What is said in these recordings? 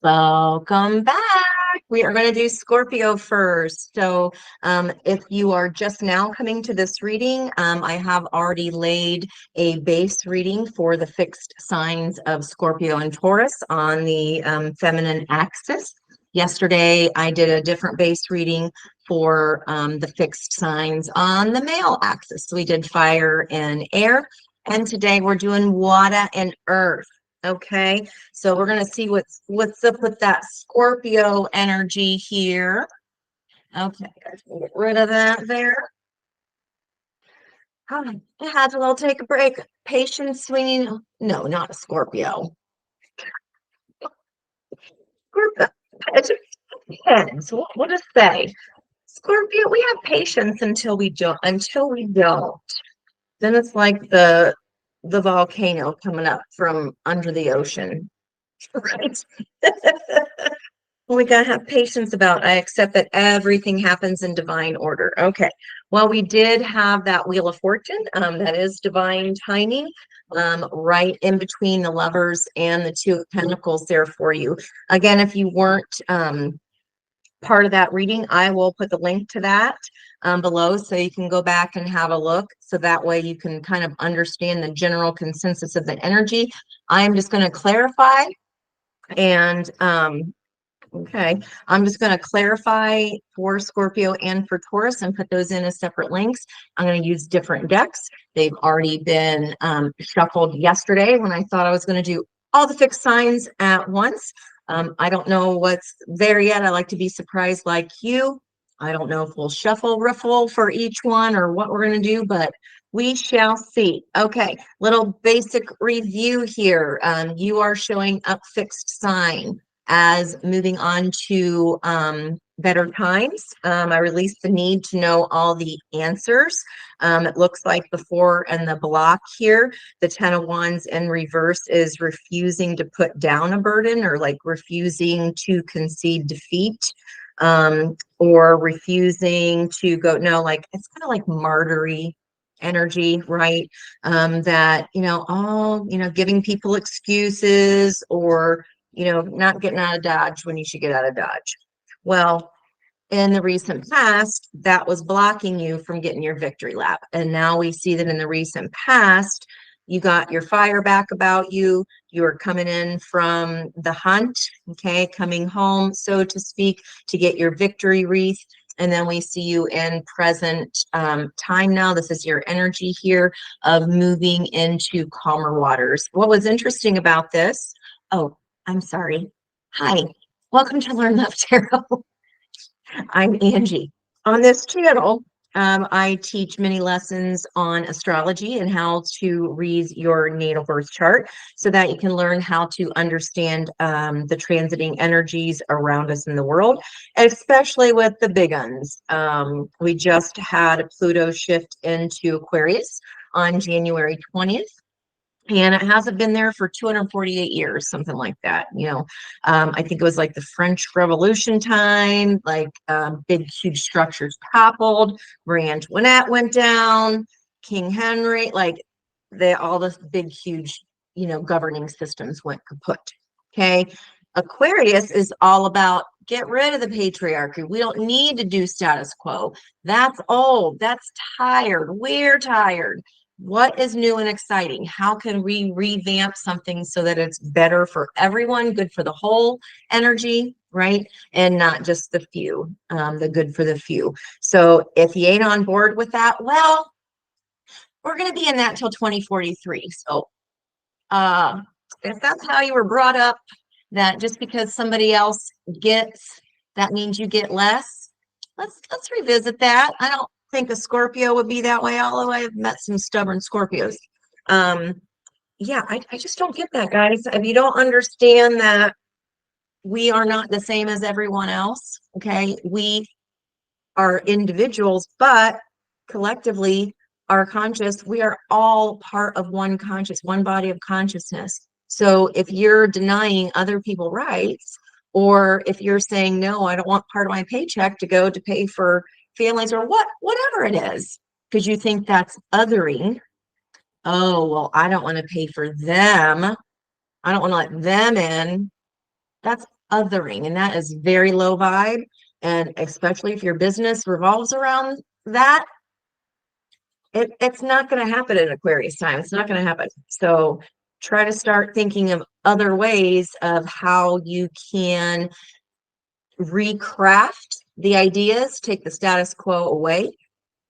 Welcome back. We are going to do Scorpio first. So if you are just now coming to this reading, I have already laid a base reading for the fixed signs of Scorpio and Taurus on the feminine axis. Yesterday, I did a different base reading for the fixed signs on the male axis. So we did fire and air. And today we're doing water and earth. Okay, so we're gonna see what's up with that Scorpio energy here. Okay, guys, we'll get rid of that there. I had to little take a break. Patience swinging. No, not a Scorpio. Scorpio. Depends. What does say? Scorpio. We have patience until we don't. Until we don't. Then it's like the volcano coming up from under the ocean. Right. We gotta have patience about. I accept that everything happens in divine order. Okay. Well, we did have that Wheel of Fortune. That is divine timing. Right in between the Lovers and the Two of Pentacles there for you. Again, if you weren't part of that reading, I will put the link to that below so you can go back and have a look. So that way you can kind of understand the general consensus of the energy. I'm just going to clarify and okay, I'm just going to clarify for Scorpio and for Taurus and put those in as separate links. I'm going to use different decks. They've already been shuffled yesterday when I thought I was going to do all the fixed signs at once. I don't know what's there yet. I like to be surprised like you. I don't know if we'll shuffle, riffle for each one or what we're going to do, but we shall see. Okay, little basic review here. You are showing up fixed sign as moving on to better times. I released the need to know all the answers. It looks like the 4 and the block here, the 10 of Wands in reverse is refusing to put down a burden or like refusing to concede defeat. Or refusing to go, no, like it's kind of like martyry energy, right? That, all, giving people excuses or, not getting out of Dodge when you should get out of Dodge. Well, in the recent past, that was blocking you from getting your victory lap. And now we see that in the recent past, you got your fire back about you. You are coming in from the hunt, okay, coming home, so to speak, to get your victory wreath. And then we see you in present time now. This is your energy here of moving into calmer waters. What was interesting about this? Oh, I'm sorry. Hi, welcome to Learn Love Tarot. I'm Angie. On this channel, I teach many lessons on astrology and how to read your natal birth chart so that you can learn how to understand the transiting energies around us in the world, especially with the big uns. We just had a Pluto shift into Aquarius on January 20th. And it hasn't been there for 248 years, something like that. I think it was like the French Revolution time, like big, huge structures toppled. Marie Antoinette went down, King Henry, like all the big, huge, governing systems went kaput. Okay. Aquarius is all about get rid of the patriarchy. We don't need to do status quo. That's old. That's tired. We're tired. What is new and exciting? How can we revamp something so that it's better for everyone, good for the whole energy, right? And not just the few, the good for the few. So if you ain't on board with that, well, we're going to be in that till 2043. So if that's how you were brought up, that just because somebody else gets, that means you get less, let's revisit that. I don't think a Scorpio would be that way, although I've met some stubborn Scorpios. Yeah, I just don't get that, guys. If you don't understand that we are not the same as everyone else, okay? We are individuals, but collectively are conscious. We are all part of one body of consciousness. So if you're denying other people's rights, or if you're saying, no, I don't want part of my paycheck to go to pay for families or whatever it is, because you think that's othering. Oh, well, I don't want to pay for them. I don't want to let them in. That's othering, and that is very low vibe. And especially if your business revolves around that, it's not going to happen in Aquarius time. It's not going to happen. So try to start thinking of other ways of how you can recraft the ideas, take the status quo away.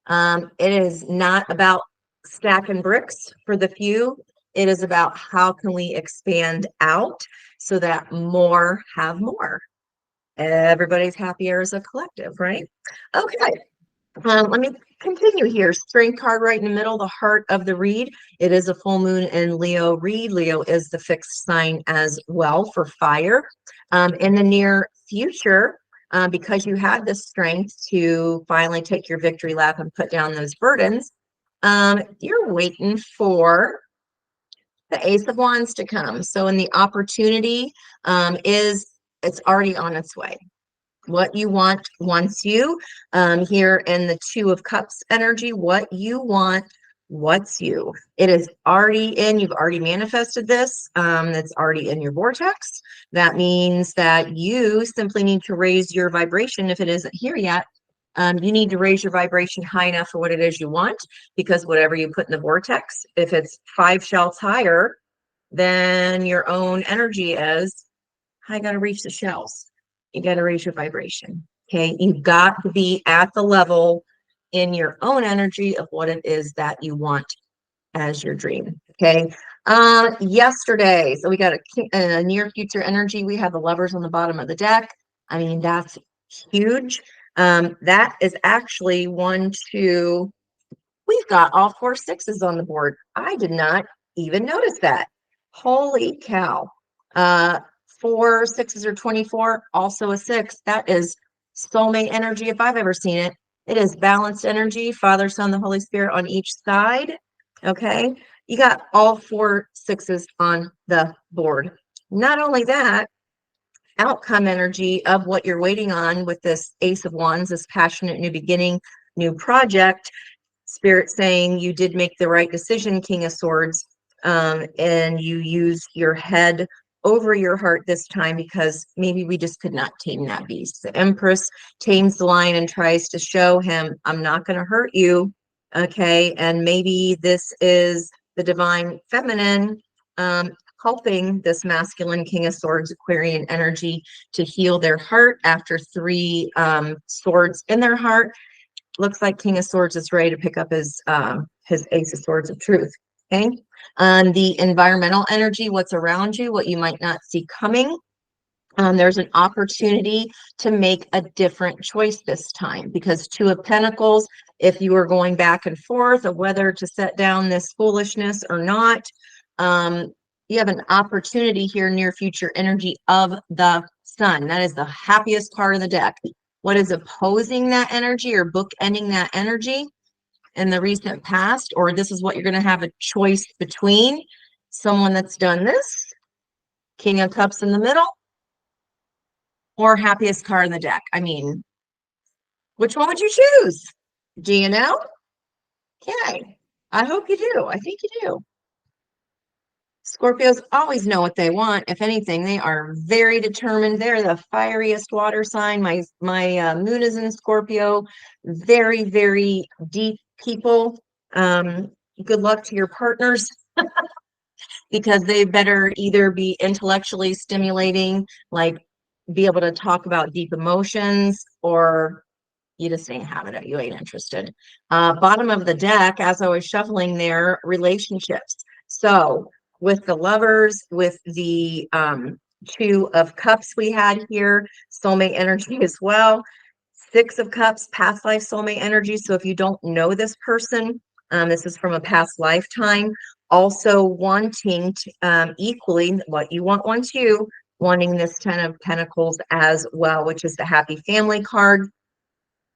It is not about stacking bricks for the few. It is about how can we expand out so that more have more. Everybody's happier as a collective, right? Okay. Let me continue here. Strength card right in the middle, the heart of the read. It is a full moon in Leo read. Leo is the fixed sign as well for fire. In the near future, because you had the strength to finally take your victory lap and put down those burdens, you're waiting for the Ace of Wands to come. So, in the opportunity it's already on its way. What you want wants you. Here in the Two of Cups energy, what you want, what's you. It is already in. You've already manifested this. It's already in your vortex. That means that you simply need to raise your vibration. If it isn't here yet, you need to raise your vibration high enough for what it is you want, because whatever you put in the vortex, if it's 5 shelves higher than your own energy is, I got to reach the shelves. You got to raise your vibration. Okay. You've got to be at the level in your own energy of what it is that you want as your dream. Okay. Yesterday, so we got a near future energy. We have the Lovers on the bottom of the deck. I mean, that's huge. That is actually one, two, we've got all 4 sixes on the board. I did not even notice that. Holy cow. 4 sixes are 24, also a 6. That is soulmate energy if I've ever seen it. It is balanced energy, Father, Son, the Holy Spirit on each side. Okay. You got all 4 sixes on the board. Not only that, outcome energy of what you're waiting on with this Ace of Wands, this passionate new beginning, new project. Spirit saying you did make the right decision, King of Swords, and you used your head over your heart this time because maybe we just could not tame that beast. The Empress tames the lion and tries to show him, I'm not going to hurt you. Okay. And maybe this is the divine feminine helping this masculine King of Swords, Aquarian energy to heal their heart after 3 swords in their heart. Looks like King of Swords is ready to pick up his Ace of Swords of Truth. Okay. The environmental energy, what's around you, what you might not see coming. There's an opportunity to make a different choice this time, because 2 of Pentacles, if you are going back and forth of whether to set down this foolishness or not, you have an opportunity here, near future energy of the Sun. That is the happiest card of the deck. What is opposing that energy or bookending that energy in the recent past, or this is what you're going to have a choice between? Someone that's done this, King of Cups in the middle, or happiest card in the deck. I mean, which one would you choose? Do you know? Okay. I hope you do. I think you do. Scorpios always know what they want. If anything, they are very determined. They're the fieriest water sign. My moon is in Scorpio. Very, very deep people. Good luck to your partners because they better either be intellectually stimulating, like be able to talk about deep emotions, or you just ain't having it. You ain't interested. Bottom of the deck, as I was shuffling there, relationships. So with the Lovers, with the 2 of Cups we had here, soulmate energy as well. 6 of Cups, past life soulmate energy. So if you don't know this person, this is from a past lifetime. Also wanting to, equally what you want wants you, wanting this 10 of Pentacles as well, which is the happy family card.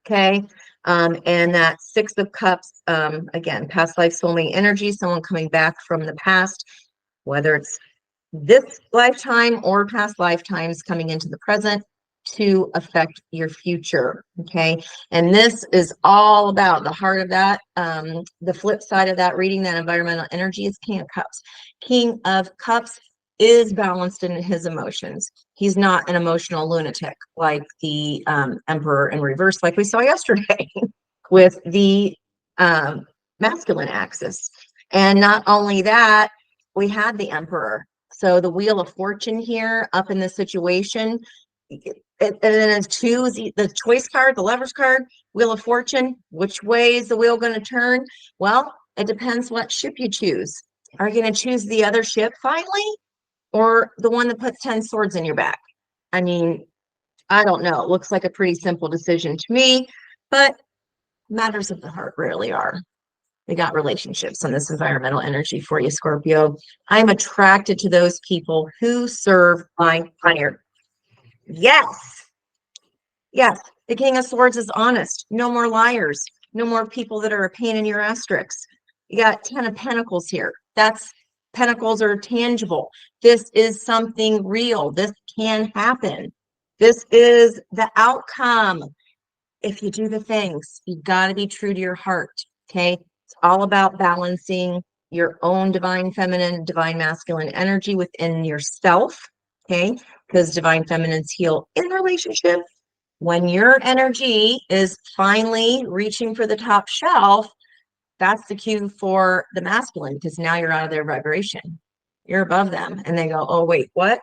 Okay. And that 6 of Cups, again, past life soulmate energy, someone coming back from the past, whether it's this lifetime or past lifetimes coming into the present to affect your future. Okay. And this is all about the heart of that. The flip side of that reading, that environmental energy, is King of Cups. King of Cups is balanced in his emotions. He's not an emotional lunatic like the Emperor in reverse, like we saw yesterday with the masculine axis. And not only that, we had the Emperor. So the Wheel of Fortune here up in this situation. And then it's two, the choice card, the leverage card, Wheel of Fortune. Which way is the wheel going to turn? Well, it depends what ship you choose. Are you going to choose the other ship finally? Or the one that puts 10 swords in your back? I mean, I don't know. It looks like a pretty simple decision to me, but matters of the heart rarely are. We got relationships on this environmental energy for you, Scorpio. I'm attracted to those people who serve my fire. Yes. Yes. The King of Swords is honest. No more liars. No more people that are a pain in your asterisks. You got 10 of Pentacles here. That's Pentacles are tangible. This is something real. This can happen. This is the outcome. If you do the things, you got to be true to your heart. Okay. It's all about balancing your own divine feminine, divine masculine energy within yourself. Okay. Because divine feminines heal in relationship. When your energy is finally reaching for the top shelf, that's the cue for the masculine, because now you're out of their vibration. You're above them. And they go, oh, wait, what?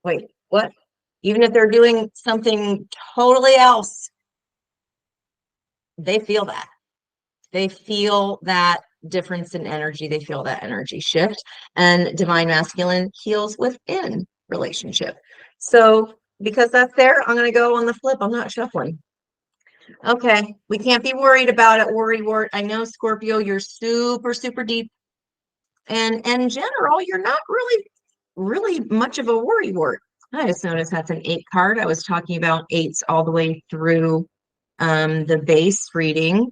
Wait, what? Even if they're doing something totally else, they feel that. They feel that difference in energy. They feel that energy shift. And divine masculine heals within relationship. So because that's there, I'm going to go on the flip. I'm not shuffling. Okay, we can't be worried about it. Worry, wart. I know, Scorpio, you're super, super deep. And in general, you're not really much of a worry wart. I just noticed that's an 8 card. I was talking about 8s all the way through the base reading.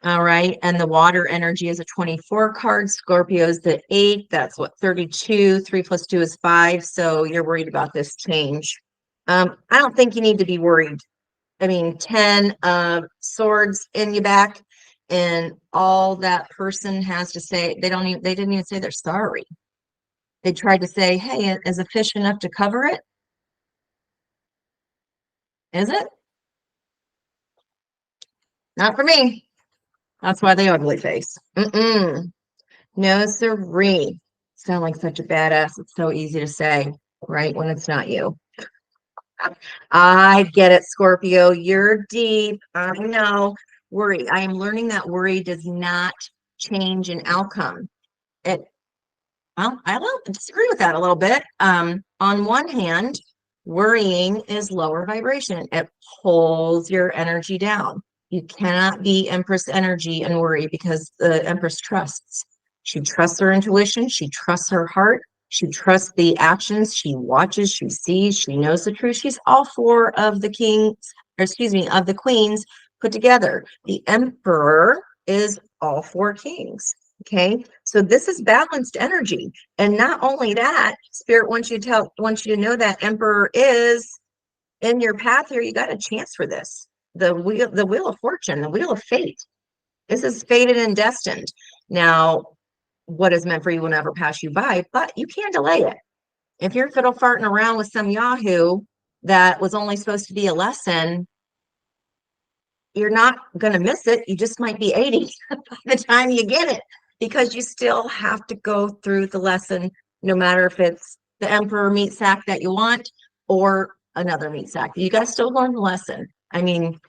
All right. And the water energy is a 24 card. Scorpio is the 8. That's what, 32. 3 plus 2 is 5. So you're worried about this change. I don't think you need to be worried. I mean, 10 swords in your back, and all that person has to say, they didn't even say they're sorry. They tried to say, hey, is a fish enough to cover it? Is it? Not for me. That's why the ugly face. No, sirree. Sound like such a badass. It's so easy to say, right? When it's not you. I get it, Scorpio. You're deep. I know. Worry. I am learning that worry does not change an outcome. Well, I will disagree with that a little bit. On one hand, worrying is lower vibration. It pulls your energy down. You cannot be Empress energy and worry, because the Empress trusts. She trusts her intuition. She trusts her heart. She trusts the actions. She watches. She sees. She knows the truth. She's all 4 of the kings, or excuse me, of the queens put together. The Emperor is all 4 kings. Okay, so this is balanced energy. And not only that, Spirit wants you to know that Emperor is in your path here. You got a chance for this. The wheel of fortune, the wheel of fate. This is fated and destined. Now, what is meant for you will never pass you by, but you can't delay it. If you're fiddle farting around with some Yahoo that was only supposed to be a lesson, you're not going to miss it. You just might be 80 by the time you get it, because you still have to go through the lesson, no matter if it's the Emperor meat sack that you want or another meat sack. You got to still learn the lesson. I mean,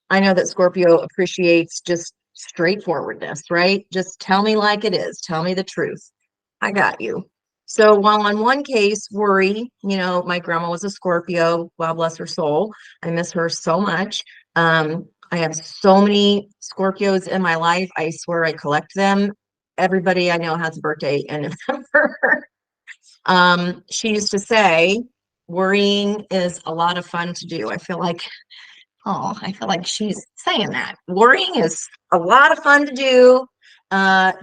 I know that Scorpio appreciates just straightforwardness, right? Just tell me like it is. Tell me the truth. I got you. So while on one case, worry, my grandma was a Scorpio. God bless her soul. I miss her so much. I have so many Scorpios in my life. I swear I collect them. Everybody I know has a birthday in November. She used to say, worrying is a lot of fun to do. I feel like she's saying that. Worrying is a lot of fun to do,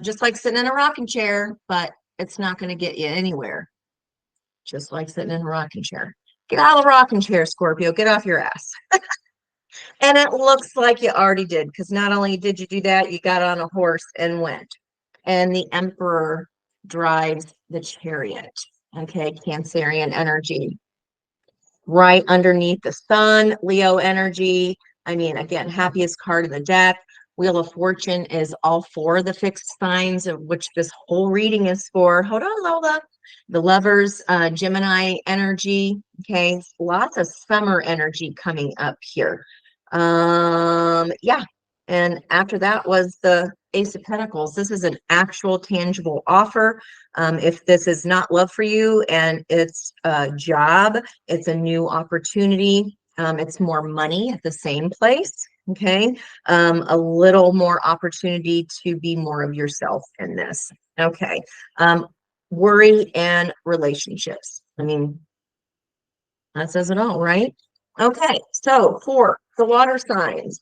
just like sitting in a rocking chair, but it's not going to get you anywhere. Just like sitting in a rocking chair. Get out of the rocking chair, Scorpio. Get off your ass. And it looks like you already did, because not only did you do that, you got on a horse and went. and the Emperor drives the Chariot. Okay, Cancerian energy. Right underneath the Sun, Leo energy. I mean, again, happiest card in the deck. Wheel of Fortune is all four of the fixed signs, of which this whole reading is for. Hold on, Lola. The Lovers, Gemini energy. Okay, lots of summer energy coming up here. Yeah, and after that was the Ace of Pentacles. This is an actual tangible offer. If this is not love for you and it's a job, it's a new opportunity, it's more money at the same place. Okay, a little more opportunity to be more of yourself in this. Okay, worry and relationships. I mean, that says it all, right? Okay, so for the water signs.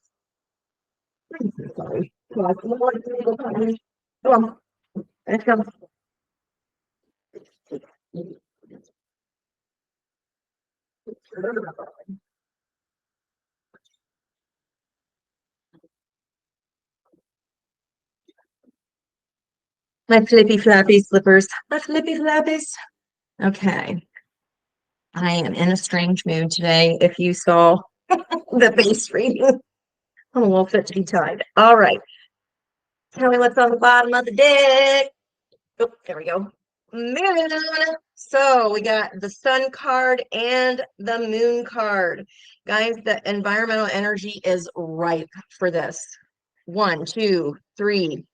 Sorry. Come on, let's go. My flippy flappy slippers. My flippy flappies. Okay. I am in a strange mood today. If you saw the base reading, I'm a little fit to be tied. All right. Tell me what's on the bottom of the deck. Oh, there we go. Moon. So we got the Sun card and the Moon card. Guys, the environmental energy is ripe for this. 1, 2, 3,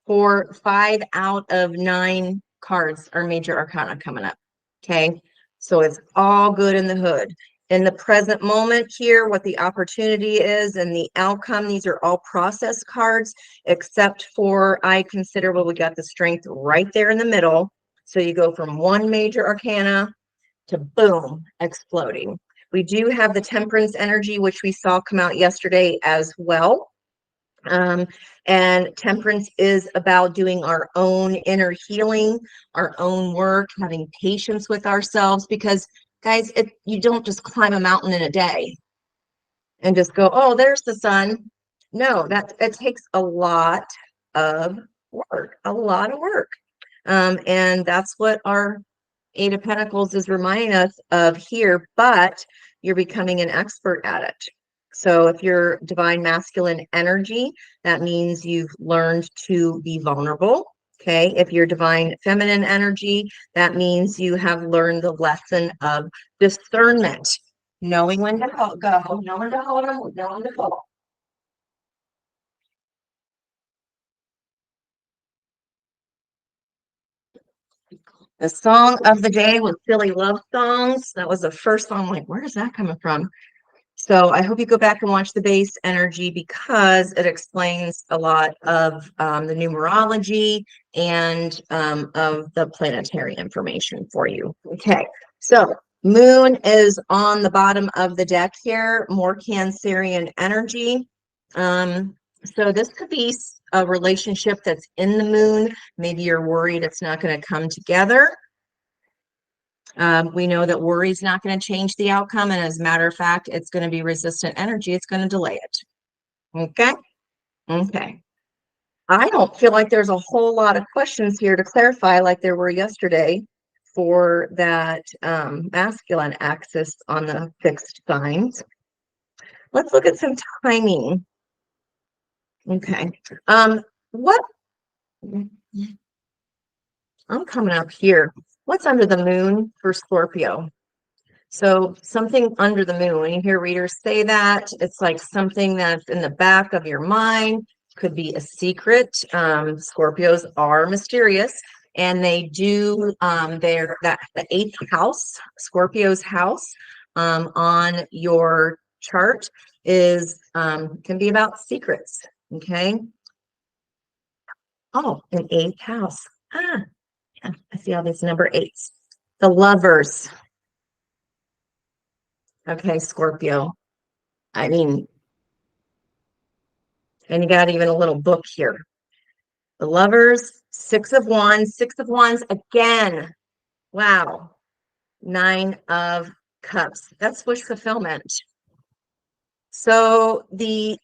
4, 5 out of 9 cards are major arcana coming up. Okay. So it's all good in the hood. In the present moment here, what the opportunity is and the outcome, these are all process cards, except for I consider, well, we got the Strength right there in the middle. So you go from one major arcana to boom, exploding. We do have the Temperance energy, which we saw come out yesterday as well. And temperance is about doing our own inner healing, our own work, having patience with ourselves, because guys, you don't just climb a mountain in a day and just go, oh, there's the sun. No, it takes a lot of work, a lot of work. And that's what our Eight of Pentacles is reminding us of here, but you're becoming an expert at it. So if you're divine masculine energy, that means you've learned to be vulnerable. Okay. If you're divine feminine energy, that means you have learned the lesson of discernment, knowing when to go, knowing when to hold them, knowing when to fall. The song of the day was Silly Love Songs. That was the first song. I'm like, where is that coming from? So I hope you go back and watch the base energy, because it explains a lot of the numerology and of the planetary information for you. Okay, so Moon is on the bottom of the deck here, more Cancerian energy. So this could be a relationship that's in the Moon. Maybe you're worried it's not going to come together. We know that worry is not going to change the outcome. And as a matter of fact, it's going to be resistant energy. It's going to delay it. Okay. Okay. I don't feel like there's a whole lot of questions here to clarify like there were yesterday for that masculine axis on the fixed signs. Let's look at some timing. Okay. What I'm coming up here. What's under the moon for Scorpio? So something under the moon, when you hear readers say that, it's like something that's in the back of your mind, could be a secret. Scorpios are mysterious, and they do the eighth house, Scorpio's house, on your chart is can be about secrets. Okay. Oh, an eighth house. Ah, yeah, I see all these number eights. The Lovers. Okay, Scorpio. I mean, and you got even a little book here. The Lovers, Six of Wands again. Wow. Nine of Cups. That's wish fulfillment. So the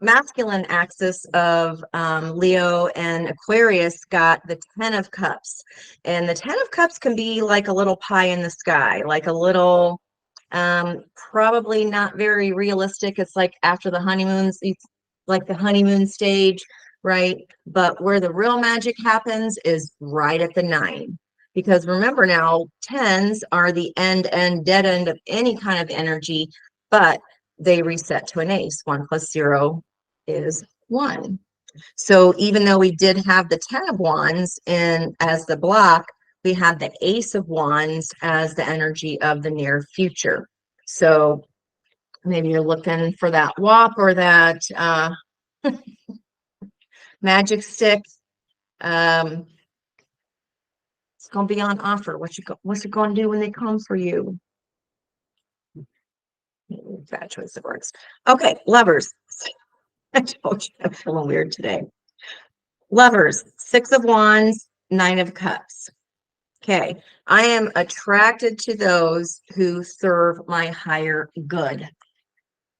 masculine axis of Leo and Aquarius got the 10 of Cups. And the 10 of Cups can be like a little pie in the sky, like a little, probably not very realistic. It's like after the honeymoons, it's like the honeymoon stage, right? But where the real magic happens is right at the 9. Because remember now, tens are the dead end of any kind of energy, but they reset to an ace. 1 + 0 is 1. So even though we did have the 10 of Wands in as the block, we had the Ace of Wands as the energy of the near future. So maybe you're looking for that WAP or that magic stick. It's going to be on offer. What's it going to do when they come for you? Bad choice of words. Okay, lovers. I told you I'm feeling weird today. Lovers, 6 of Wands, 9 of Cups. Okay, I am attracted to those who serve my higher good.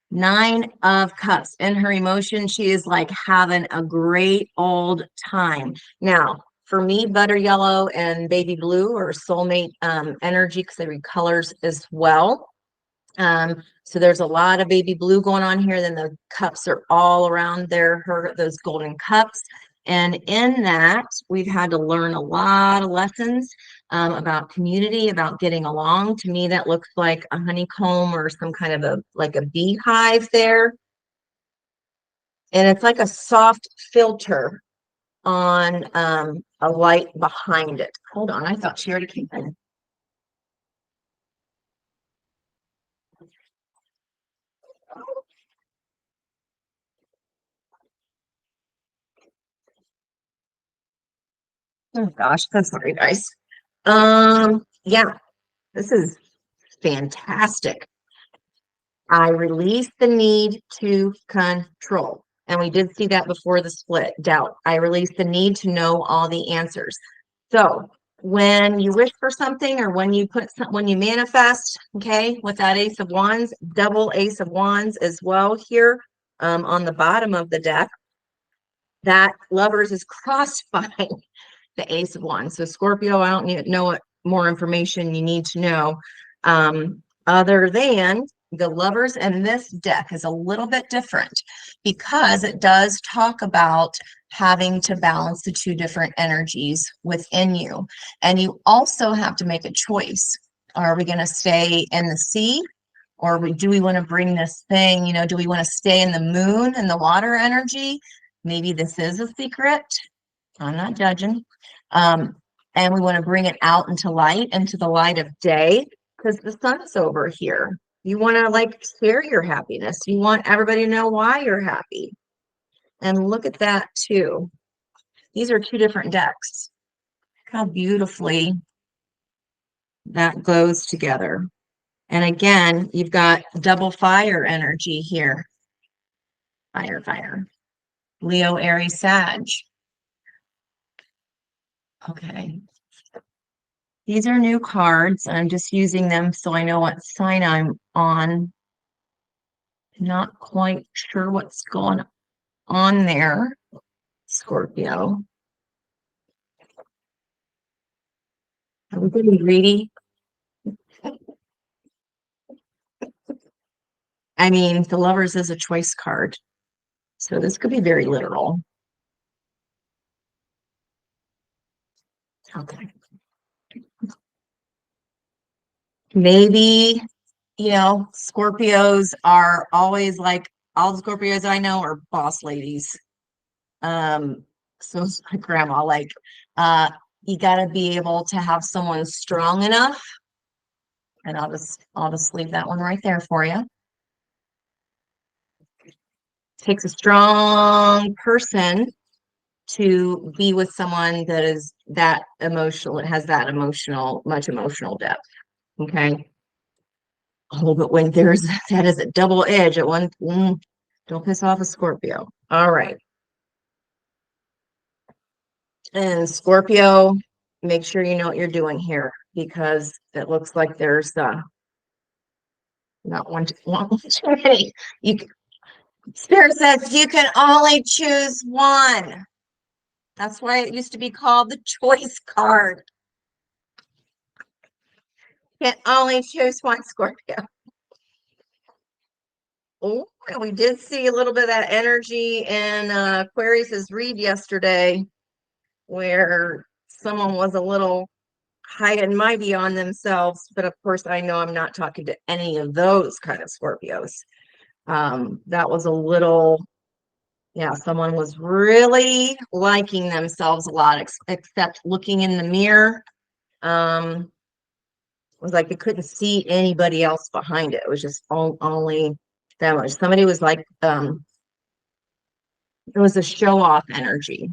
9 of Cups. In her emotion, she is like having a great old time. Now, for me, butter yellow and baby blue are soulmate energy because they read colors as well. So there's a lot of baby blue going on here. Then the cups are all around those golden cups. And in that, we've had to learn a lot of lessons about community, about getting along. To me, that looks like a honeycomb or some kind of like a beehive there. And it's like a soft filter on a light behind it. Hold on, I thought she already came in. Oh gosh, that's sorry, guys. Yeah, this is fantastic. I release the need to control. And we did see that before the split. Doubt. I release the need to know all the answers. So when you wish for something or when you manifest, okay, with that Ace of Wands, double Ace of Wands as well here on the bottom of the deck, that lovers is crossed by the Ace of Wands. So Scorpio, I don't need know what more information you need to know. Other than the lovers and this deck is a little bit different because it does talk about having to balance the two different energies within you. And you also have to make a choice. Are we going to stay in the sea? Or do we want to bring this thing, do we want to stay in the moon and the water energy? Maybe this is a secret. I'm not judging. And we want to bring it out into the light of day, because the sun's over here. You want to like share your happiness. You want everybody to know why you're happy. And look at that too. These are two different decks. Look how beautifully that goes together. And again, you've got double fire energy here. Fire, fire. Leo, Aries, Sag. Okay. These are new cards. I'm just using them so I know what sign I'm on. Not quite sure what's going on there, Scorpio. Are we getting greedy? I mean, the lovers is a choice card. So this could be very literal. Okay. Maybe, Scorpios are always like all the Scorpios I know are boss ladies. So it's my grandma, like, you gotta be able to have someone strong enough. And I'll just leave that one right there for you. Takes a strong person to be with someone that is that emotional, it has that much emotional depth. Okay. Oh, but when that is a double edge at one, don't piss off a Scorpio. All right. And Scorpio, make sure you know what you're doing here, because it looks like there's not one too many. Spirit says you can only choose one. That's why it used to be called the choice card. You can only choose one, Scorpio. Oh, we did see a little bit of that energy in Aquarius's read yesterday, where someone was a little high and mighty on themselves. But of course, I know I'm not talking to any of those kind of Scorpios. That was a little, yeah, someone was really liking themselves a lot, except looking in the mirror. It was like they couldn't see anybody else behind it. It was just only that much. Somebody was like, it was a show off energy.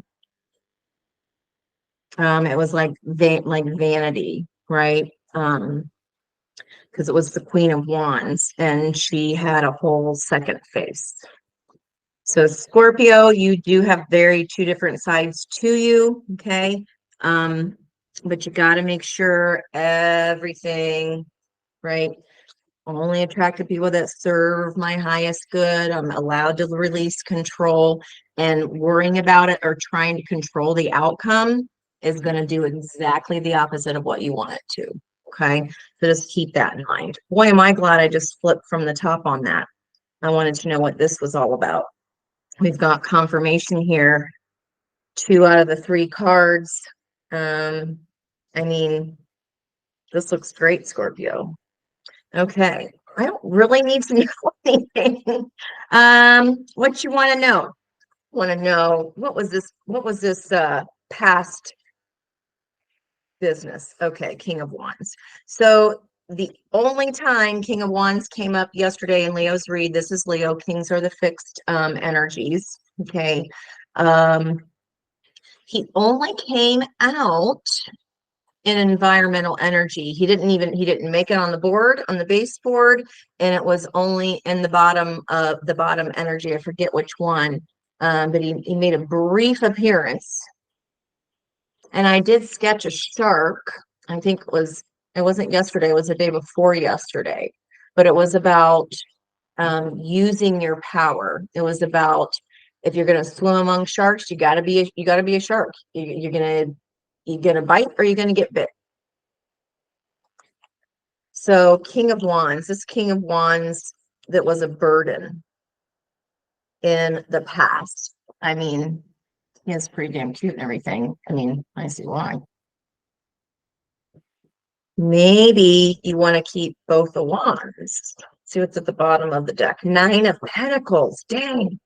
It was like vanity, right? Because it was the Queen of Wands, and she had a whole second face. So Scorpio, you do have very two different sides to you, okay? But you got to make sure everything, right? Only attract to people that serve my highest good. I'm allowed to release control, and worrying about it or trying to control the outcome is going to do exactly the opposite of what you want it to. Okay. So just keep that in mind. Boy, am I glad I just flipped from the top on that. I wanted to know what this was all about. We've got confirmation here. 2 out of the 3 cards. I mean, this looks great, Scorpio. Okay. I don't really need to know anything. What you want to know? Want to know what was this past business? Okay, King of Wands. So the only time King of Wands came up yesterday in Leo's read, this is Leo, kings are the fixed energies. Okay. He only came out in environmental energy. He didn't make it on the board, on the base board, and it was only in the bottom energy. I forget which one. But he made a brief appearance. And I did sketch a shark. I think it wasn't yesterday, it was the day before yesterday. But it was about using your power. It was about, if you're going to swim among sharks, you got to be a shark. You're gonna bite, or you're gonna get bit. So King of Wands, this King of Wands that was a burden in the past. I mean, he is pretty damn cute and everything. I mean, I see why. Maybe you want to keep both the wands. See what's at the bottom of the deck. 9 of Pentacles. Dang.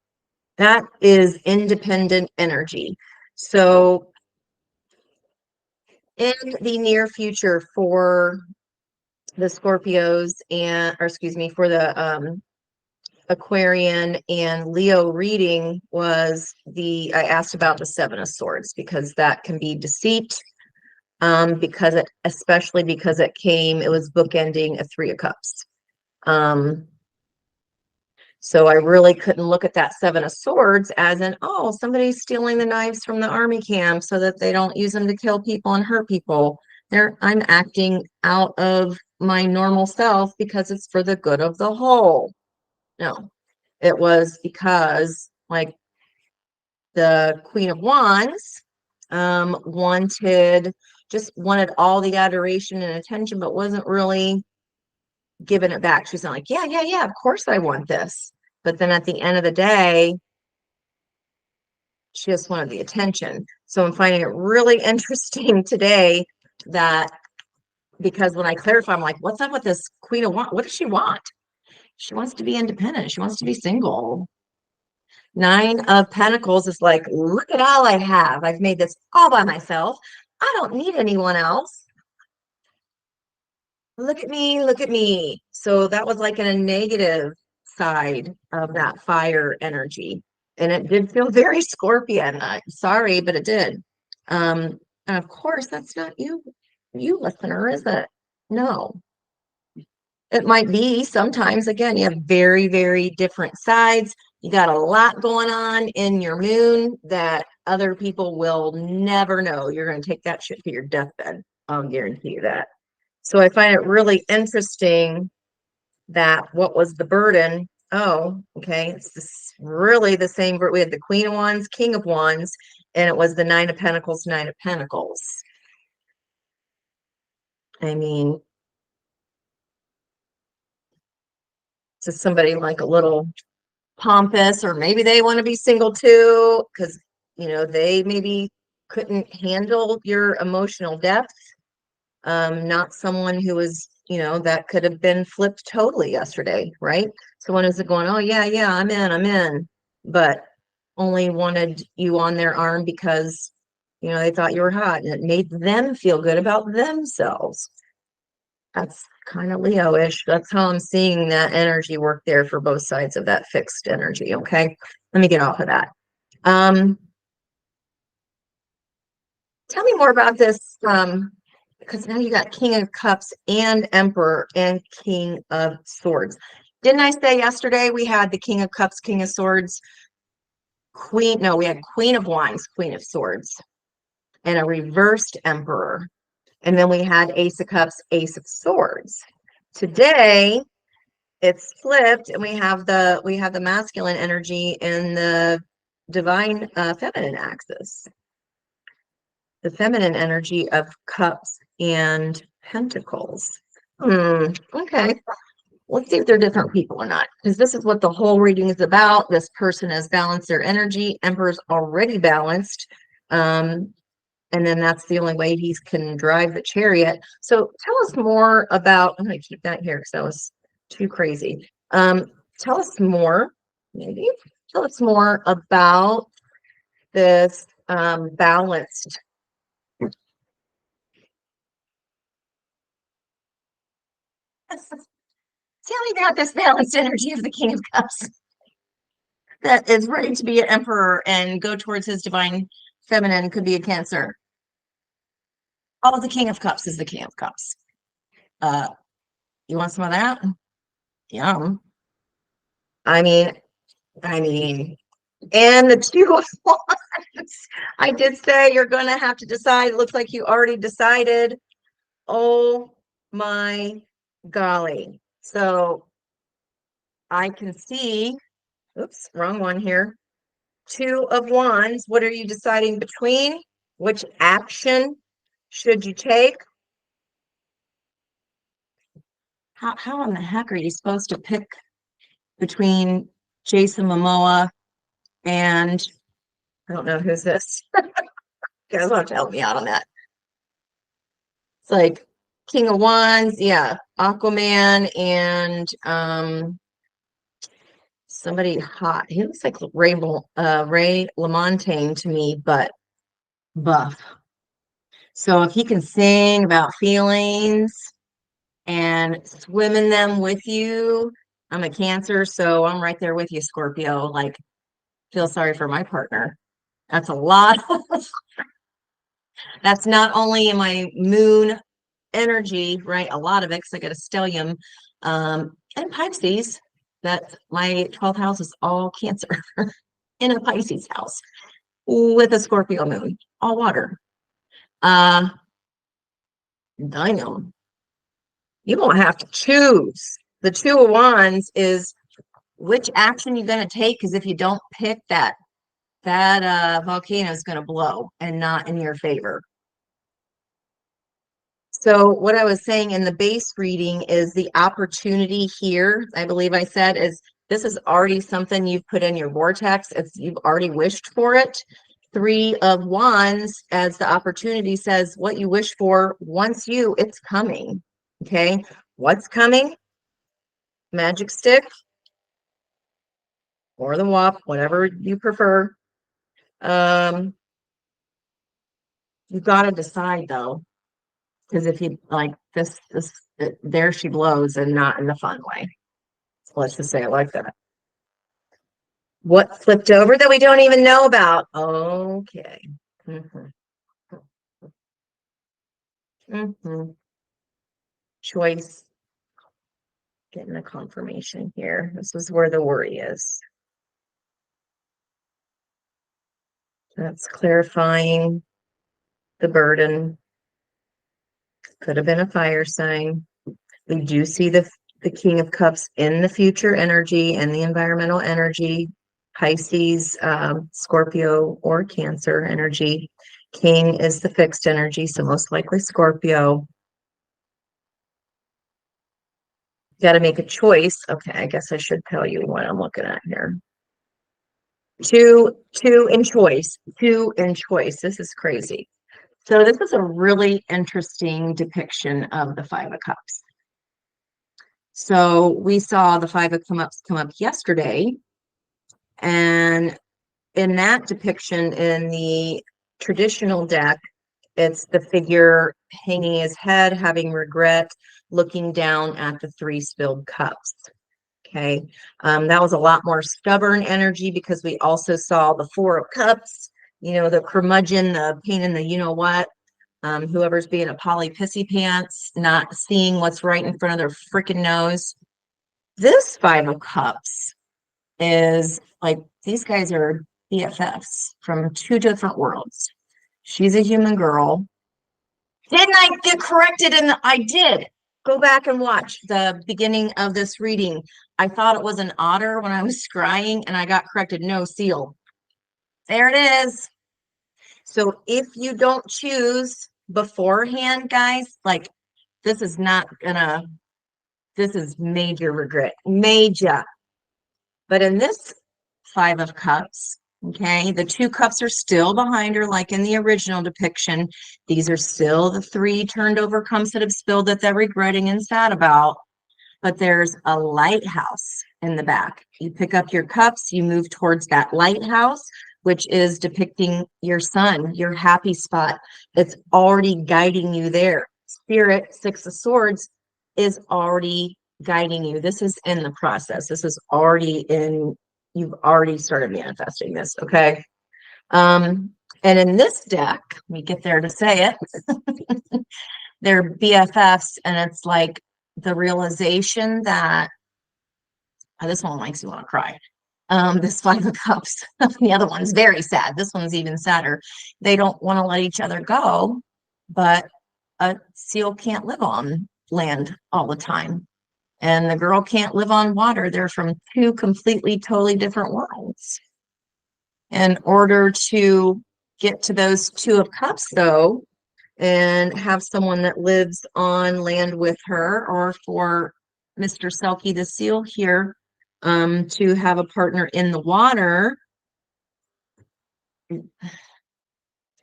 That is independent energy. So in the near future for the Scorpios for the Aquarian and Leo reading was I asked about the 7 of Swords, because that can be deceit. Especially because it was bookending a 3 of Cups. So I really couldn't look at that 7 of Swords as in, oh, somebody's stealing the knives from the army camp so that they don't use them to kill people and hurt people. I'm acting out of my normal self because it's for the good of the whole. No, it was because, like, the Queen of Wands wanted all the adoration and attention, but wasn't really giving it back. She's not like, yeah, of course I want this. But then at the end of the day, she just wanted the attention. So I'm finding it really interesting today that, because when I clarify, I'm like, what's up with this Queen of Wands? What does she want? She wants to be independent. She wants to be single. 9 of Pentacles is like, look at all I have. I've made this all by myself. I don't need anyone else. Look at me, look at me. So that was like in a negative side of that fire energy. And it did feel very Scorpion. Sorry, but it did. And of course, that's not you, listener, is it? No. It might be sometimes. Again, you have very, very different sides. You got a lot going on in your moon that other people will never know. You're going to take that shit to your deathbed. I'll guarantee you that. So I find it really interesting that what was the burden Oh, okay. It's really the same. We had the Queen of Wands, King of Wands, and it was the Nine of Pentacles, Nine of Pentacles. I mean, to somebody like a little pompous, or maybe they want to be single too, because they maybe couldn't handle your emotional depth. Not someone who was, that could have been flipped totally yesterday, right? Someone is going, oh yeah, yeah, I'm in, but only wanted you on their arm because they thought you were hot and it made them feel good about themselves. That's kind of Leo-ish. That's how I'm seeing that energy work there for both sides of that fixed energy. Okay. Let me get off of that. Tell me more about this. Because now you got King of Cups and Emperor and King of Swords. Didn't I say yesterday we had the King of Cups, King of Swords, Queen? No, we had Queen of Wands, Queen of Swords, and a reversed Emperor. And then we had Ace of Cups, Ace of Swords. Today it's flipped, and we have the masculine energy and the divine feminine axis. The feminine energy of cups and pentacles. Okay. Let's see if they're different people or not, because this is what the whole reading is about. This person has balanced their energy. Emperor's already balanced. And then that's the only way he can drive the chariot. So tell us more about, I'm going to keep that here because that was too crazy. Tell us more, maybe. Tell us more about this balanced. Tell me about this balanced energy of the King of Cups that is ready to be an emperor and go towards his divine feminine, could be a Cancer. Oh, the King of Cups is the King of Cups. Uh, you want some of that? Yum. I mean, I mean, and the Two of Wands. I did say you're going to have to decide. It looks like you already decided. Oh my golly. So I can see, oops, wrong one here. Two of Wands. What are you deciding between? Which action should you take? How in the heck are you supposed to pick between Jason Momoa and I don't know who's this? You guys want to help me out on that? It's like King of Wands, yeah, Aquaman, and somebody hot. He looks like Ray LaMontagne to me, but buff. So if he can sing about feelings and swim in them with you, I'm a Cancer, so I'm right there with you, Scorpio. Like, feel sorry for my partner. That's a lot. That's not only in my moon energy, right? A lot of it, because I got a stellium and Pisces. That my 12th house is all Cancer in a Pisces house with a Scorpio moon, all water. Damn. You won't have to choose. The Two of Wands is which action you're going to take, because if you don't pick that, volcano is going to blow and not in your favor. So what I was saying in the base reading is the opportunity here, I believe I said, is this is already something you've put in your vortex. You've already wished for it. Three of Wands, as the opportunity says, what you wish for, once it's coming. Okay. What's coming? Magic stick or the WAP, whatever you prefer. You've got to decide though, because if you like this, there she blows, and not in the fun way. So let's just say it like that. What flipped over that we don't even know about? Okay. Mm-hmm. Mm-hmm. Choice. Getting a confirmation here. This is where the worry is. That's clarifying the burden. Could have been a fire sign. We do see the the King of Cups in the future energy and the environmental energy, Pisces, Scorpio, or Cancer energy. King is the fixed energy, so most likely Scorpio. Got to make a choice. Okay, I guess I should tell you what I'm looking at here. Two in choice. Two in choice. This is crazy. So this is a really interesting depiction of the Five of Cups. So we saw the Five of Cups come up yesterday, and in that depiction in the traditional deck, it's the figure hanging his head, having regret, looking down at the three spilled cups. Okay, that was a lot more stubborn energy because we also saw the Four of Cups, you know, the curmudgeon, the pain in the you know what, whoever's being a Polly Pissy Pants, not seeing what's right in front of their freaking nose. This Five of Cups is like these guys are BFFs from two different worlds. She's a human girl. Didn't I get corrected? I did. Go back and watch the beginning of this reading. I thought it was an otter when I was scrying, and I got corrected. No, seal. There it is. So if you don't choose beforehand, guys, like this is not gonna, this is major regret. Major. But in this Five of Cups, okay, the two cups are still behind her, like in the original depiction. These are still the three turned over cups that have spilled that they're regretting and sad about. But there's a lighthouse in the back. You pick up your cups, you move towards that lighthouse, which is depicting your sun, your happy spot. It's already guiding you there. Spirit, Six of Swords, is already guiding you. This is in the process. This is already in, you've already started manifesting this, okay? And in this deck, we get there to say it, they're BFFs, and it's like the realization that this one makes you want to cry. This Five of Cups, the other one's very sad. This one's even sadder. They don't want to let each other go, but a seal can't live on land all the time. And the girl can't live on water. They're from two completely, totally different worlds. In order to get to those Two of Cups, though, and have someone that lives on land with her, or for Mr. Selkie the seal here, to have a partner in the water,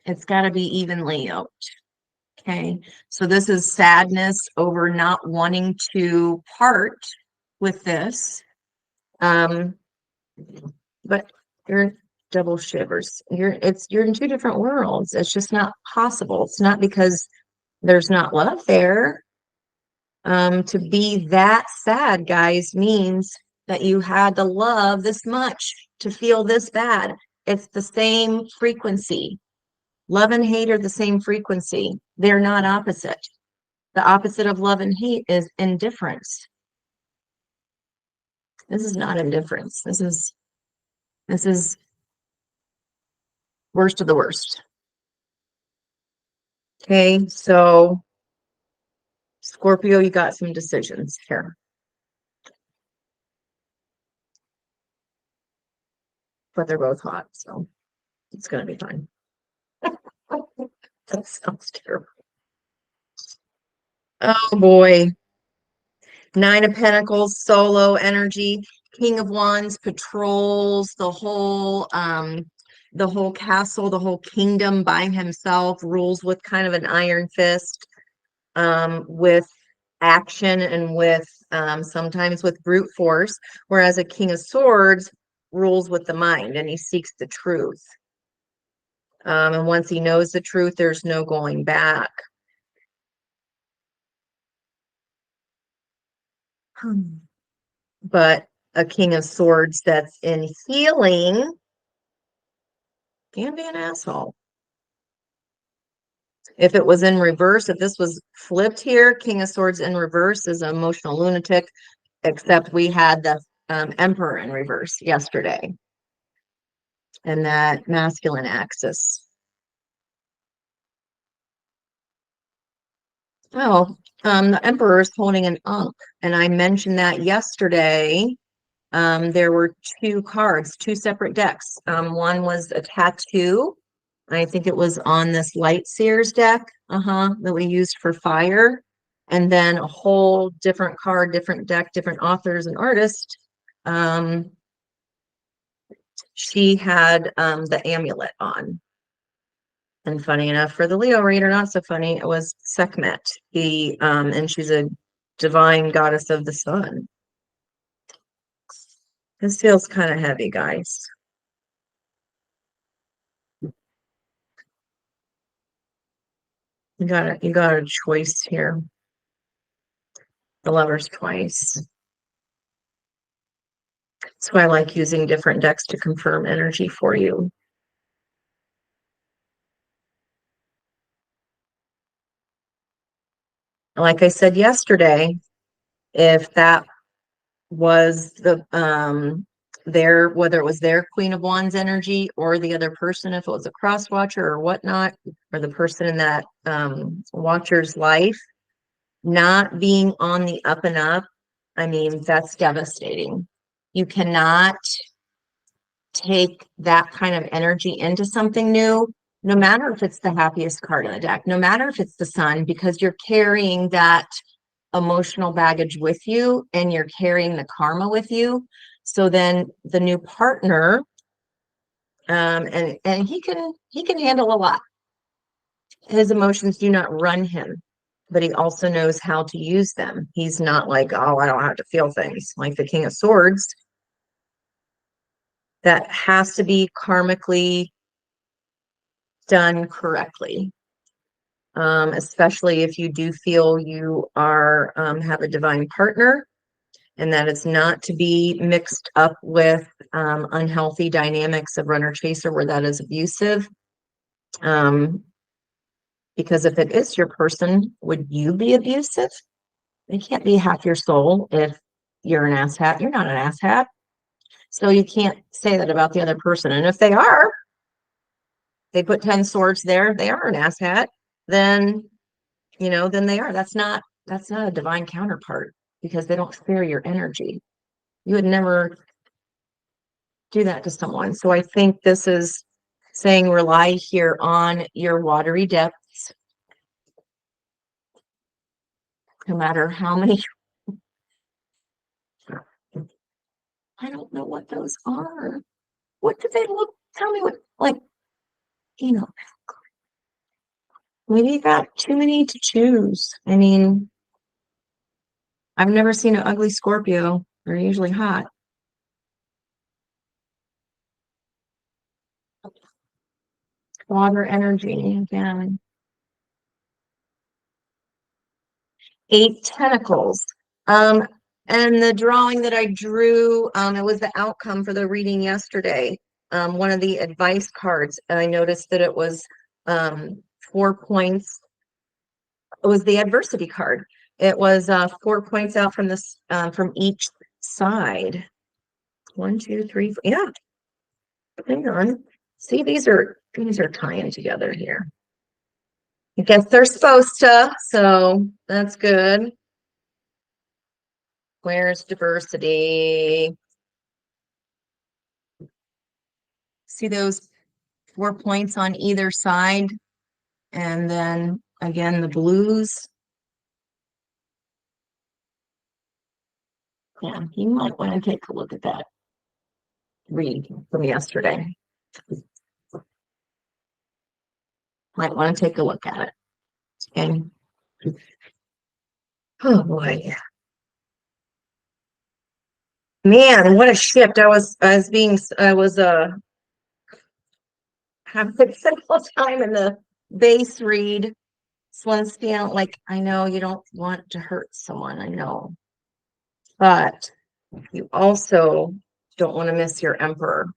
it's got to be evenly yoked. Okay, so this is sadness over not wanting to part with this. But you're double shivers. You're in two different worlds. It's just not possible. It's not because there's not love there. To be that sad, guys, means that you had to love this much to feel this bad. It's the same frequency. Love and hate are the same frequency. They're not opposite. The opposite of love and hate is indifference. This is not indifference. This is worst of the worst. Okay, so Scorpio, you got some decisions here. But they're both hot, so it's going to be fine. That sounds terrible. Oh boy. Nine of Pentacles, solo energy. King of Wands patrols the whole castle, the whole kingdom by himself, rules with kind of an iron fist, with action and with sometimes with brute force, whereas a King of Swords rules with the mind and he seeks the truth. And once he knows the truth, there's no going back. But a King of Swords that's in healing can be an asshole. If it was in reverse, if this was flipped here, King of Swords in reverse is an emotional lunatic, except we had the Emperor in reverse yesterday. And that masculine axis. Oh, the Emperor is holding an Ankh, and I mentioned that yesterday. There were two cards, two separate decks. One was a tattoo. I think it was on this Light Seers deck, that we used for fire. And then a whole different card, different deck, different authors and artists. Um, she had the amulet on. And funny enough, for the Leo reader, not so funny, it was Sekhmet. And she's a divine goddess of the sun. This feels kind of heavy, guys. You got a choice here. The Lovers twice. That's why I like using different decks to confirm energy for you. Like I said yesterday, if that was whether it was their Queen of Wands energy or the other person, if it was a cross watcher or whatnot, or the person in that watcher's life, not being on the up and up, I mean, that's devastating. You cannot take that kind of energy into something new, no matter if it's the happiest card in the deck, no matter if it's the sun, because you're carrying that emotional baggage with you and you're carrying the karma with you. So then the new partner, and he can handle a lot. His emotions do not run him, but he also knows how to use them. He's not like, oh, I don't have to feel things, like the King of Swords. That has to be karmically done correctly. Especially if you do feel you are have a divine partner, and that it's not to be mixed up with unhealthy dynamics of runner chaser where that is abusive. Because if it is your person, would you be abusive? They can't be half your soul if you're an asshat. You're not an asshat. So you can't say that about the other person. And if they are, they put 10 swords there, they are an asshat, then then they are. That's not a divine counterpart because they don't share your energy. You would never do that to someone. So I think this is saying rely here on your watery depths, no matter how many. I don't know what those are. What do they look? Tell me what, like, you know, maybe you got too many to choose. I mean, I've never seen an ugly Scorpio. They're usually hot. Water energy again. 8 tentacles. Um, and the drawing that I drew, it was the outcome for the reading yesterday. One of the advice cards, and I noticed that it was 4 points. It was the adversity card. It was 4 points out from this from each side. 1, 2, 3, 4. Yeah, hang on. See, these are tying together here. I guess they're supposed to, so that's good. Where's diversity? See those 4 points on either side? And then again, the blues. Yeah, you might want to take a look at that read from yesterday. Might want to take a look at it. And oh boy. Man, what a shift. I was having a simple time in the base read. Once feeling like, I know you don't want to hurt someone, I know. But you also don't want to miss your emperor.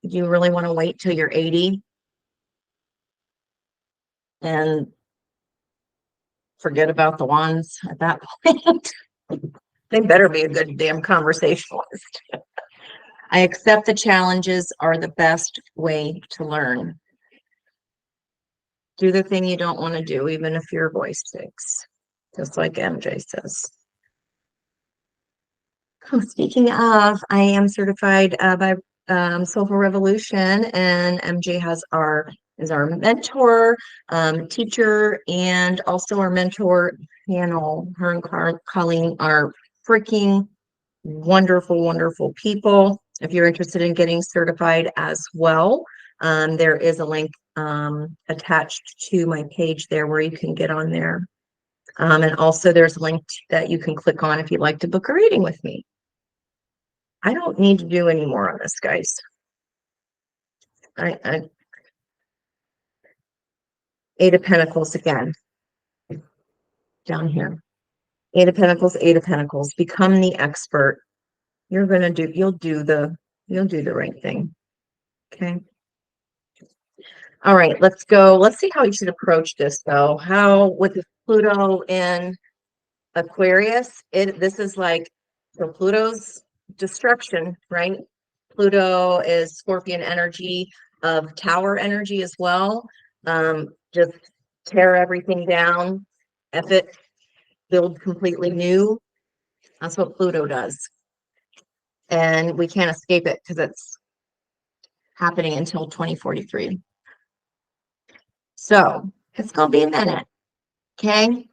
Do you really want to wait till you're 80 and forget about the ones at that point? They better be a good damn conversationalist. I accept the challenges are the best way to learn. Do the thing you don't want to do, even if your voice stinks, just like MJ says. Oh, speaking of, I am certified by Soulful Revolution, and MJ is our mentor, teacher, and also our mentor panel. Her and Colleen are freaking wonderful, wonderful people. If you're interested in getting certified as well, there is a link attached to my page there where you can get on there. And also there's a link that you can click on if you'd like to book a reading with me. I don't need to do any more on this, guys. Eight of Pentacles again, down here. Eight of Pentacles, Eight of Pentacles. Become the expert. You'll do the right thing. Okay. All right, let's go. Let's see how you should approach this though. How with the Pluto in Aquarius, this is like, so Pluto's destruction, right? Pluto is Scorpion energy of Tower energy as well. Just tear everything down, F it, build completely new. That's what Pluto does. And we can't escape it because it's happening until 2043. So it's going to be a minute. Okay.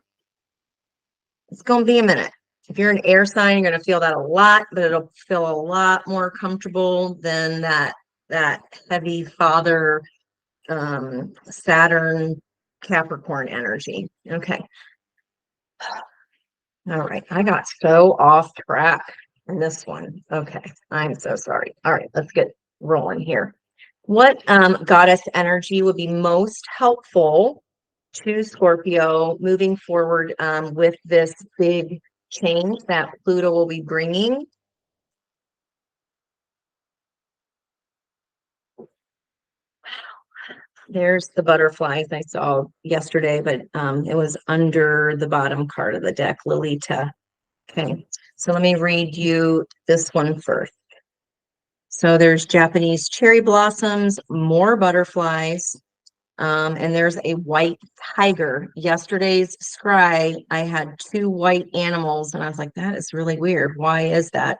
It's going to be a minute. If you're an air sign, you're going to feel that a lot, but it'll feel a lot more comfortable than that heavy father, Saturn, Capricorn energy. Okay. All right. I got so off track in this one. Okay. I'm so sorry. All right. Let's get rolling here. What goddess energy would be most helpful to Scorpio moving forward with this big change that Pluto will be bringing? There's the butterflies I saw yesterday, but it was under the bottom card of the deck, Lolita. Okay, so let me read you this one first. So there's Japanese cherry blossoms, more butterflies, and there's a white tiger. Yesterday's scry, I had two white animals, and I was like, that is really weird. Why is that?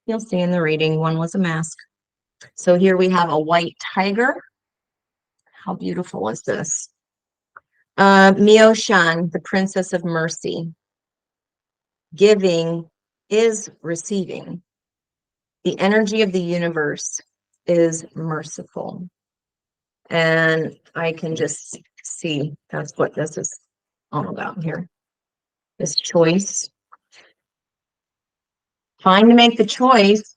You'll see in the reading, one was a mask. So here we have a white tiger. How beautiful is this? Mio-shan, the Princess of Mercy. Giving is receiving. The energy of the universe is merciful. And I can just see that's what this is all about here. This choice. Trying to make the choice.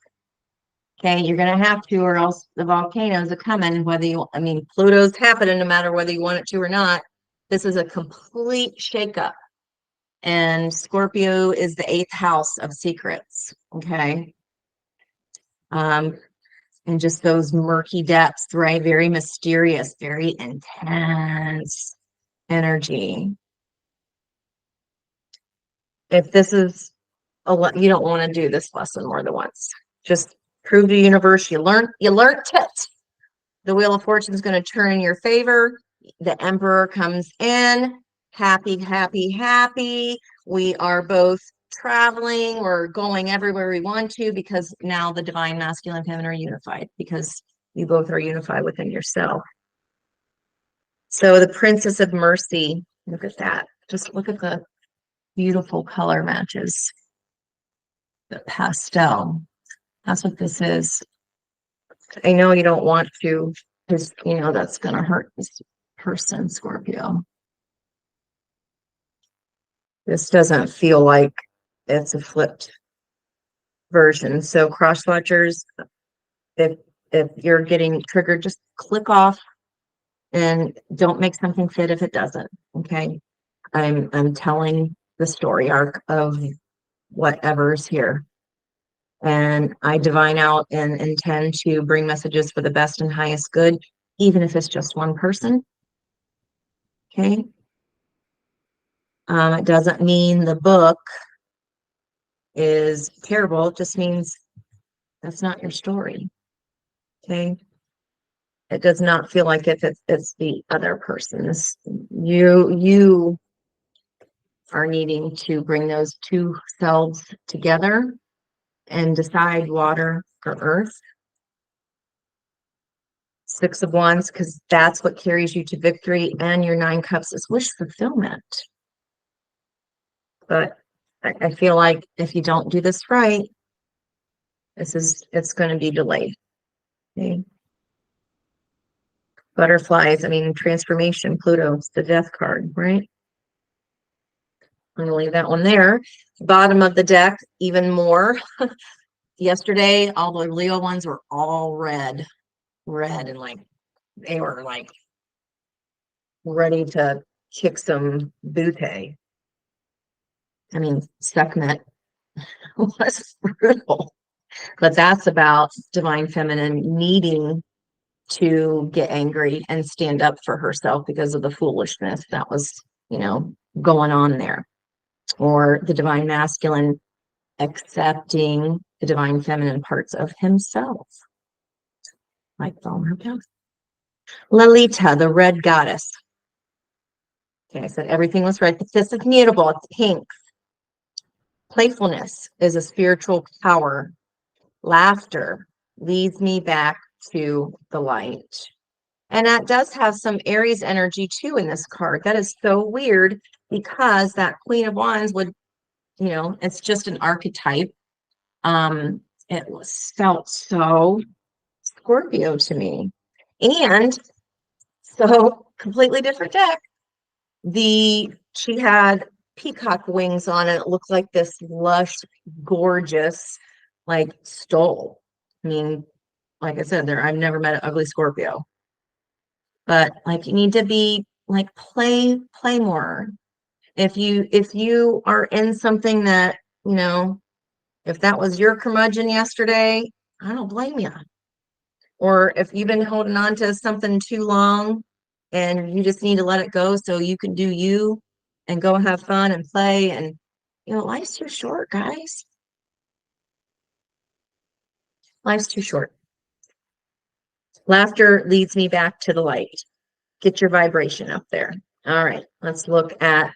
Okay, you're going to have to, or else the volcanoes are coming, whether you, I mean, Pluto's happening no matter whether you want it to or not. This is a complete shakeup. And Scorpio is the 8th house of secrets. Okay. And just those murky depths, right? Very mysterious, very intense energy. If this is you don't want to do this lesson more than once. Just prove to the universe you learned it. The Wheel of Fortune is going to turn in your favor. The Emperor comes in. Happy, happy, happy. We are both traveling or going everywhere we want to because now the divine masculine and feminine are unified because you both are unified within yourself. So the Princess of Mercy, look at that. Just look at the beautiful color matches. The pastel. That's what this is. I know you don't want to, because you know that's going to hurt this person, Scorpio. This doesn't feel like it's a flipped version. So cross watchers, if you're getting triggered, just click off and don't make something fit if it doesn't. Okay. I'm telling the story arc of whatever's here. And I divine out and intend to bring messages for the best and highest good, even if it's just one person. Okay. It doesn't mean the book is terrible. It just means that's not your story. Okay. It does not feel like it's the other person's. You are needing to bring those two selves together and decide water or earth. Six of Wands, because that's what carries you to victory, and your Nine Cups is wish fulfillment. But I feel like if you don't do this right, it's going to be delayed. Okay. Butterflies, I mean, transformation, Pluto's the death card, right? I'm going to leave that one there. Bottom of the deck, even more. Yesterday, all the Leo ones were all red, and like they were like ready to kick some booty. I mean, Sekhmet was brutal, but that's about divine feminine needing to get angry and stand up for herself because of the foolishness that was, going on there. Or the divine masculine accepting the divine feminine parts of himself. Like vulnerability. Lalita, the red goddess. Okay, I said everything was red, but this is mutable. It's pink. Playfulness is a spiritual power. Laughter leads me back to the light. And that does have some Aries energy too in this card. That is so weird because that Queen of Wands would, it's just an archetype. It felt so Scorpio to me. And so completely different deck. She had peacock wings on it. It looked like this lush, gorgeous, like stole. I mean, like I said, I've never met an ugly Scorpio. But like you need to be like play more. If you are in something that, if that was your curmudgeon yesterday, I don't blame you. Or if you've been holding on to something too long and you just need to let it go so you can do you and go have fun and play. And, life's too short, guys. Life's too short. Laughter leads me back to the light. Get your vibration up there. All right, let's look at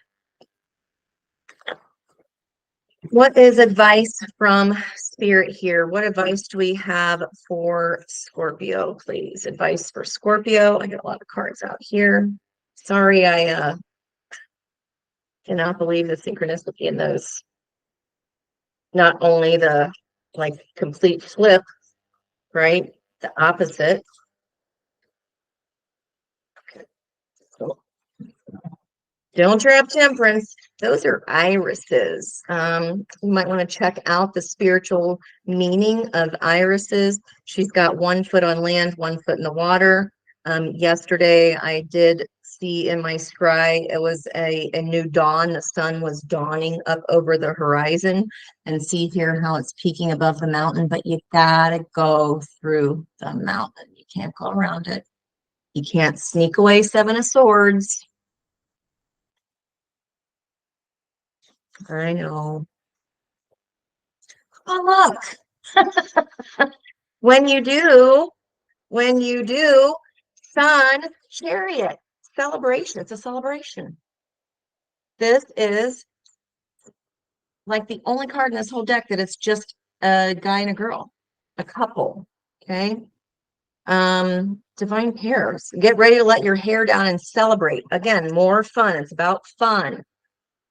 what is advice from Spirit here. What advice do we have for Scorpio, please? Advice for Scorpio. I got a lot of cards out here. Sorry, I cannot believe the synchronicity in those. Not only the like complete flip, right? The opposite. Okay. Cool. Don't trap Temperance. Those are irises. You might want to check out the spiritual meaning of irises. She's got 1 foot on land, 1 foot in the water. Yesterday, I did see in my scry, it was a new dawn. The sun was dawning up over the horizon. And see here how it's peaking above the mountain, but you gotta go through the mountain. You can't go around it. You can't sneak away 7 of Swords. I know. Oh, look. When you do, Sun Chariot celebration. It's a celebration. This is like the only card in this whole deck that it's just a guy and a girl, a couple. Okay. Divine pairs. Get ready to let your hair down and celebrate. Again, more fun. It's about fun.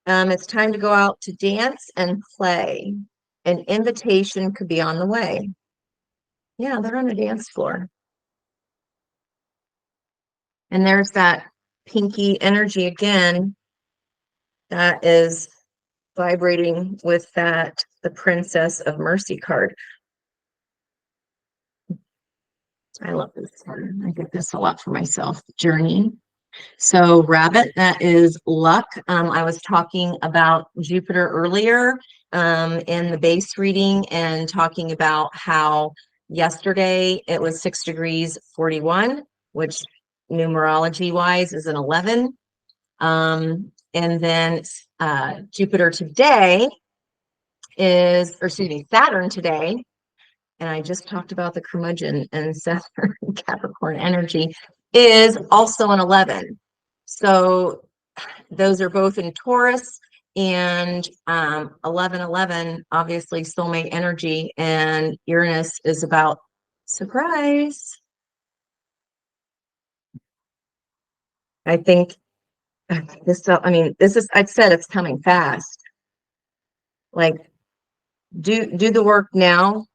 It's time to go out to dance and play. An invitation could be on the way. Yeah, they're on a dance floor. And there's that pinky energy again that is vibrating with the Princess of Mercy card. I love this one. I get this a lot for myself. Journey. So rabbit, that is luck. I was talking about Jupiter earlier in the base reading and talking about how yesterday it was 6 degrees 41, which numerology wise is an 11. And then Jupiter today Saturn today and I just talked about the curmudgeon and Saturn Capricorn energy is also an 11. So those are both in Taurus, and 11 obviously soulmate energy, and Uranus is about surprise. I think this is, I'd said it's coming fast. Like, do the work now,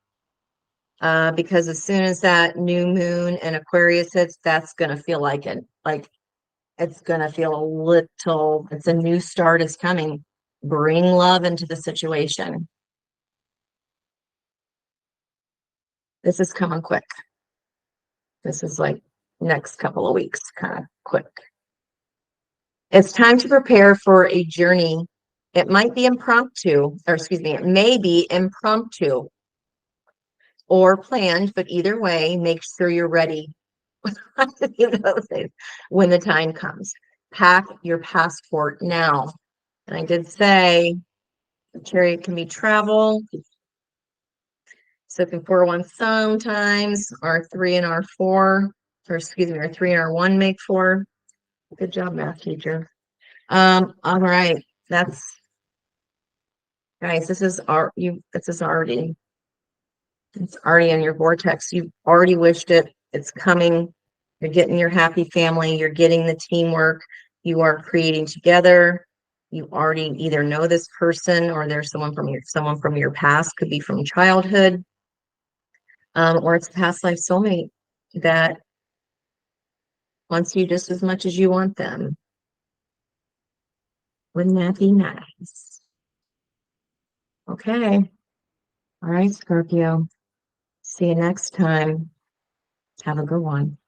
because as soon as that new moon and Aquarius hits, that's gonna feel like it. Like, it's gonna feel a little, it's a new start is coming. Bring love into the situation. This is coming quick. This is like next couple of weeks, kind of quick. It's time to prepare for a journey. It might be impromptu, or excuse me, it may be impromptu or planned, but either way, make sure you're ready when the time comes. Pack your passport now. And I did say chariot can be travel. So can 4-1 sometimes, R3 and R4, or excuse me, R3 and R1 make 4. Good job, math teacher. All right. That's, guys, this is already, it's already in your vortex. You've already wished it. It's coming. You're getting your happy family. You're getting the teamwork. You are creating together. You already either know this person, or there's someone from your past, could be from childhood, or it's a past life soulmate that wants you just as much as you want them. Wouldn't that be nice? Okay. All right, Scorpio. See you next time. Have a good one.